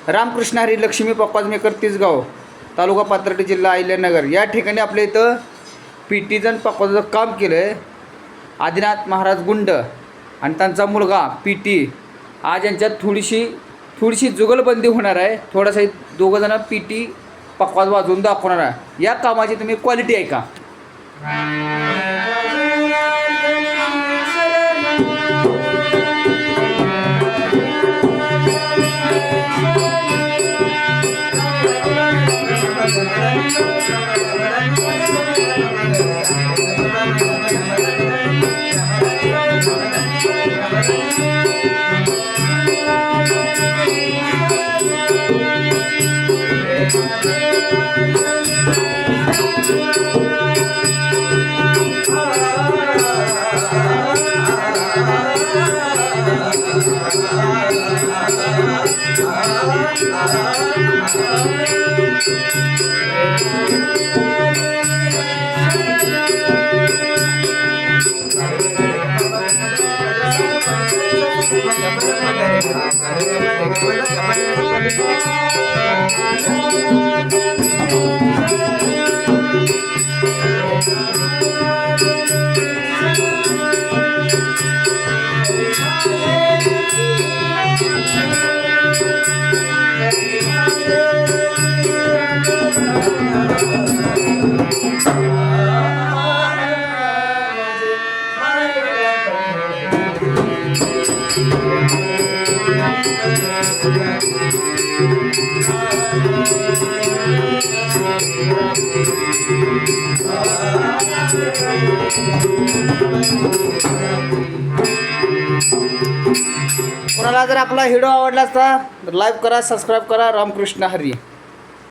Ramakrishna Hari Lakshmi popcorn maker Tisgaon, तालुका पाथर्डी, जिल्हा अहिल्यानगर या ठिकाणी आपल्या इथं पीटीजन पॉपकॉर्नचं काम केलं आहे. आदिनाथ महाराज गुंड आणि त्यांचा मुलगा पीटी. आज यांच्यात थोडीशी जुगलबंदी होणार आहे. थोडासा दोघंजणं पीटी पॉपकॉर्न वाजवून दाखवणार आहे. या कामाची तुम्ही क्वालिटी आहे का? कोणाला जर आपला व्हिडिओ आवडला असता तर लाईक करा, सबस्क्राईब करा. रामकृष्ण हरी.